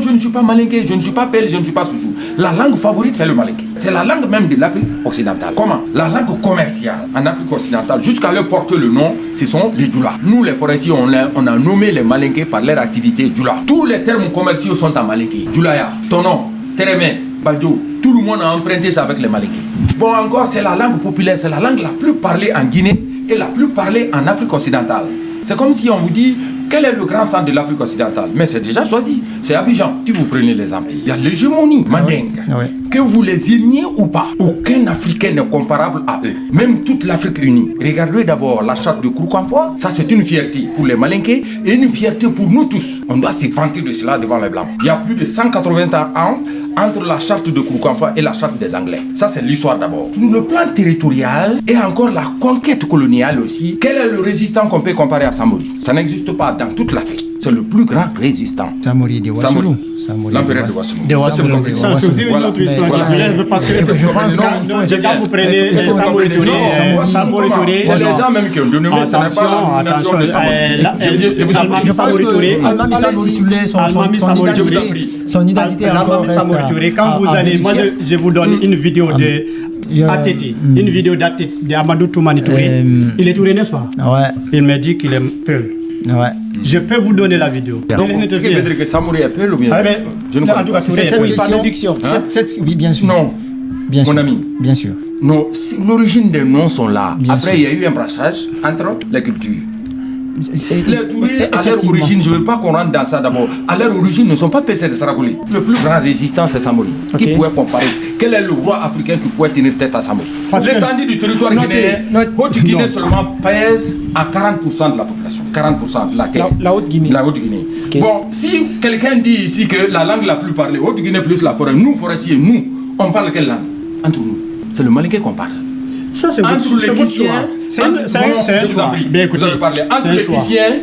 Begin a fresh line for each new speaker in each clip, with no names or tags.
je ne suis pas malinké, je ne suis pas Pel, je ne suis pas Sousou. La langue favorite, c'est le malinké. C'est la langue même de l'Afrique occidentale. Comment? La langue commerciale en Afrique occidentale, jusqu'à leur porter le nom, ce sont les Djoula. Nous, les forestiers, on a nommé les malinqués par leur activité Djoula. Tous les termes commerciaux sont en malinké. Djoulaya, Tonon, Térémé, Badjo, tout le monde a emprunté ça avec les malinqués. Bon, encore, c'est la langue populaire, c'est la langue la plus parlée en Guinée et la plus parlée en Afrique occidentale. C'est comme si on vous dit, quel est le grand centre de l'Afrique occidentale? Mais c'est déjà choisi, c'est Abidjan. Si vous prenez les empires, il y a l'hégémonie mandingue. Que vous les aimiez ou pas, aucun Africain n'est comparable à eux. Même toute l'Afrique unie. Regardez d'abord la charte de Kouroukanfoua. Ça, c'est une fierté pour les Malinqués et une fierté pour nous tous. On doit se vanter de cela devant les Blancs. Il y a plus de 180 ans entre la charte de Kouroukanfoua et la charte des Anglais. Ça, c'est l'histoire d'abord. Sur le plan territorial et encore la conquête coloniale aussi, quel est le résistant qu'on peut comparer à Samori? Ça n'existe pas dans toute l'Afrique. C'est le plus grand résistant.
Samori de Wassoulou.
L'empereur de Wassoulou.
Ça, c'est aussi une autre histoire. Parce que quand vous prenez Samori Touré,
c'est les gens même qui ont donné ça n'est pas la nation de Samori.
Almami Samori Touré, son identité encore reste.
Quand vous allez, moi je vous donne une vidéo de ATT, une vidéo d'Amadou Toumani Touré. Il est Touré, n'est-ce pas?
Ouais.
Il me dit qu'il est Peul.
Ouais.
Je peux vous donner la vidéo.
Donc, ce qui veut dire que Samori est Peul ou bien?
Je ne comprends pas.
C'est par déduction. Oui, bien sûr.
Non,
bien sûr.
Mon ami.
Bien sûr.
Non, l'origine des noms sont là.
Bien
Après,
sûr.
il y a eu un brassage entre les cultures. Les Tourés, à leur origine, je ne veux pas qu'on rentre dans ça d'abord. À leur origine, ne sont pas Pessé de Saragouli. Le plus grand résistant, c'est Samori. Qui pouvait comparer? Quel est le roi africain qui pourrait tenir tête à Samori? L'étendue du territoire guinéen, Haute-Guinée seulement pèse à 40% de la population. 40% de la terre.
La Haute-Guinée.
La Haute-Guinée. Okay. Bon, si quelqu'un dit ici que la langue la plus parlée, Haute-Guinée plus la forêt, nous, forestiers, nous, on parle quelle langue? Entre nous. C'est le malinké qu'on parle.
Ça, c'est votre choix. C'est un choix. Bien écoutez,
entre les Kissiens,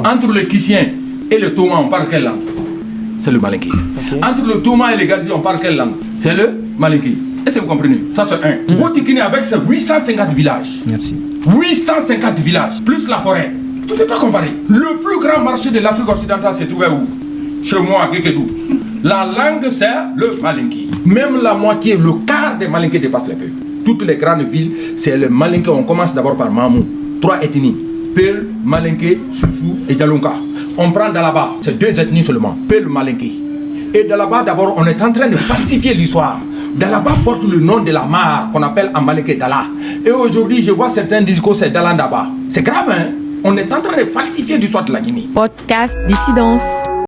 entre les Kissiens et le Toma, on parle quelle langue? C'est le malinké. Okay. Entre le Toma et les Gadzi, on parle quelle langue? C'est le malinké. Est-ce que vous comprenez? Ça, c'est un. Haute-Guinée avec ses 850 villages.
Merci.
850 villages, plus la forêt. Tu ne peux pas comparer. Le plus grand marché de l'Afrique occidentale s'est trouvé où? Chez moi, à Kékédou. La langue, c'est le malinké. Même la moitié, le quart des malinqués dépassent les peuples. Toutes les grandes villes, c'est le malinké. On commence d'abord par Mamou. 3 ethnies. Peul, Malinké, Sousou et Djalonka. On prend Dalaba, c'est 2 ethnies seulement. Peul, Malinké. Et Dalaba, d'abord, on est en train de falsifier l'histoire. Dalaba porte le nom de la mare qu'on appelle en malinké Dala. Et aujourd'hui, je vois certains disent que c'est Dalandaba. C'est grave, hein? On est en train de falsifier l'histoire de la Guinée.
Podcast Dissidence.